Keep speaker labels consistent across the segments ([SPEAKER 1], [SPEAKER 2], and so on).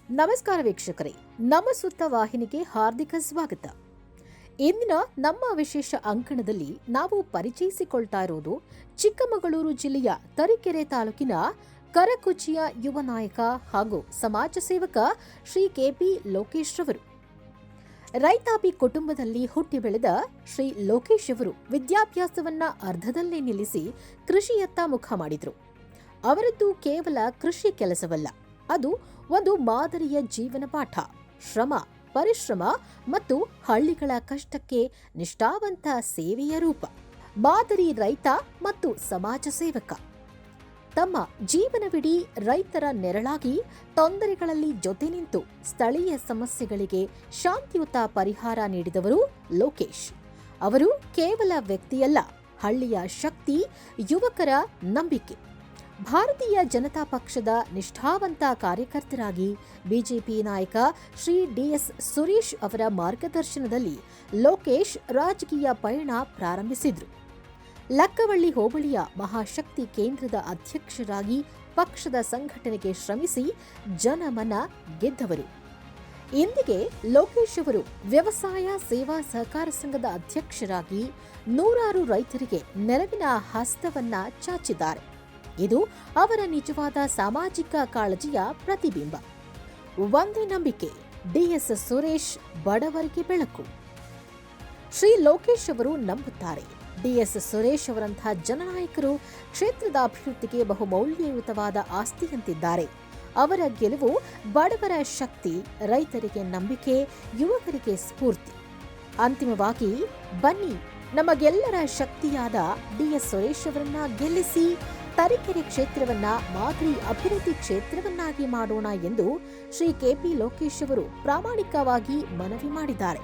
[SPEAKER 1] ನಮಸ್ಕಾರ ವೀಕ್ಷಕರೇ, ನಮ್ಮ ಸುತ್ತ ವಾಹಿನಿಗೆ ಹಾರ್ದಿಕ ಸ್ವಾಗತ. ಇಂದಿನ ನಮ್ಮ ವಿಶೇಷ ಅಂಕಣದಲ್ಲಿ ನಾವು ಪರಿಚಯಿಸಿಕೊಳ್ತಾ ಇರುವುದು ಚಿಕ್ಕಮಗಳೂರು ಜಿಲ್ಲೆಯ ತರೀಕೆರೆ ತಾಲೂಕಿನ ಕರಕುಚ್ಚಿಯ ಯುವ ನಾಯಕ ಹಾಗೂ ಸಮಾಜ ಸೇವಕ ಶ್ರೀ ಕೆಪಿ ಲೋಕೇಶ್ ರವರು. ರೈತಾಪಿ ಕುಟುಂಬದಲ್ಲಿ ಹುಟ್ಟಿ ಬೆಳೆದ ಶ್ರೀ ಲೋಕೇಶ್ ಅವರು ವಿದ್ಯಾಭ್ಯಾಸವನ್ನ ಅರ್ಧದಲ್ಲೇ ನಿಲ್ಲಿಸಿ ಕೃಷಿಯತ್ತ ಮುಖ ಮಾಡಿದ್ರು. ಅವರದ್ದು ಕೇವಲ ಕೃಷಿ ಕೆಲಸವಲ್ಲ, ಅದು ಒಂದು ಮಾದರಿಯ ಜೀವನ ಪಾಠ. ಶ್ರಮ, ಪರಿಶ್ರಮ ಮತ್ತು ಹಳ್ಳಿಗಳ ಕಷ್ಟಕ್ಕೆ ನಿಷ್ಠಾವಂತ ಸೇವೆಯ ರೂಪ. ಮಾದರಿ ರೈತ ಮತ್ತು ಸಮಾಜ ಸೇವಕ. ತಮ್ಮ ಜೀವನವಿಡೀ ರೈತರ ನೆರಳಾಗಿ ತೊಂದರೆಗಳಲ್ಲಿ ಜೊತೆ ನಿಂತು ಸ್ಥಳೀಯ ಸಮಸ್ಯೆಗಳಿಗೆ ಶಾಂತಿಯುತ ಪರಿಹಾರ ನೀಡಿದವರು ಲೋಕೇಶ್. ಅವರು ಕೇವಲ ವ್ಯಕ್ತಿಯಲ್ಲ, ಹಳ್ಳಿಯ ಶಕ್ತಿ, ಯುವಕರ ನಂಬಿಕೆ. ಭಾರತೀಯ ಜನತಾ ಪಕ್ಷದ ನಿಷ್ಠಾವಂತ ಕಾರ್ಯಕರ್ತರಾಗಿ ಬಿಜೆಪಿ ನಾಯಕ ಶ್ರೀ ಡಿಎಸ್ ಸುರೇಶ್ ಅವರ ಮಾರ್ಗದರ್ಶನದಲ್ಲಿ ಲೋಕೇಶ್ ರಾಜಕೀಯ ಪಯಣ ಪ್ರಾರಂಭಿಸಿದ್ರು. ಲಕ್ಕವಳ್ಳಿ ಹೋಬಳಿಯ ಮಹಾಶಕ್ತಿ ಕೇಂದ್ರದ ಅಧ್ಯಕ್ಷರಾಗಿ ಪಕ್ಷದ ಸಂಘಟನೆಗೆ ಶ್ರಮಿಸಿ ಜನಮನ ಗೆದ್ದವರು. ಇಂದಿಗೆ ಲೋಕೇಶ್ ಅವರು ವ್ಯವಸಾಯ ಸೇವಾ ಸಹಕಾರ ಸಂಘದ ಅಧ್ಯಕ್ಷರಾಗಿ ನೂರಾರು ರೈತರಿಗೆ ನೆರವಿನ ಹಸ್ತವನ್ನ ಚಾಚಿದ್ದಾರೆ. ಇದು ಅವರ ನಿಜವಾದ ಸಾಮಾಜಿಕ ಕಾಳಜಿಯ ಪ್ರತಿಬಿಂಬ. ಒಂದೇ ನಂಬಿಕೆ, ಡಿಎಸ್ ಸುರೇಶ್ ಬಡವರಿಗೆ ಬೆಳಕು. ಶ್ರೀ ಲೋಕೇಶ್ ಅವರು ನಂಬುತ್ತಾರೆ, ಡಿಎಸ್ ಸುರೇಶ್ ಅವರಂತಹ ಜನನಾಯಕರು ಕ್ಷೇತ್ರದ ಅಭಿವೃದ್ಧಿಗೆ ಬಹುಮೌಲ್ಯಯುತವಾದ ಆಸ್ತಿಯಂತಿದ್ದಾರೆ. ಅವರ ಗೆಲುವು ಬಡವರ ಶಕ್ತಿ, ರೈತರಿಗೆ ನಂಬಿಕೆ, ಯುವಕರಿಗೆ ಸ್ಫೂರ್ತಿ. ಅಂತಿಮವಾಗಿ ಬನ್ನಿ ನಮಗೆಲ್ಲರ ಶಕ್ತಿಯಾದ ಡಿಎಸ್ ಸುರೇಶ್ ಅವರನ್ನ ಗೆಲ್ಲಿಸಿ ತರೀಕೆರೆ ಕ್ಷೇತ್ರವನ್ನ ಮಾದರಿ ಅಭಿವೃದ್ಧಿ ಕ್ಷೇತ್ರವನ್ನಾಗಿ ಮಾಡೋಣ ಎಂದು ಶ್ರೀ ಕೆಪಿ ಲೋಕೇಶ್ ಅವರು ಪ್ರಾಮಾಣಿಕವಾಗಿ ಮನವಿ ಮಾಡಿದ್ದಾರೆ.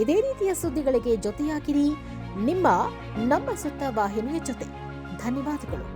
[SPEAKER 1] ಇದೇ ರೀತಿಯ ಸುದ್ದಿಗಳಿಗೆ ಜೊತೆಯಾಗಿರಿ. ನಿಮ್ಮ ನಮ್ಮ ಸುತ್ತ ವಾಹಿನಿಯ ಜೊತೆ. ಧನ್ಯವಾದಗಳು.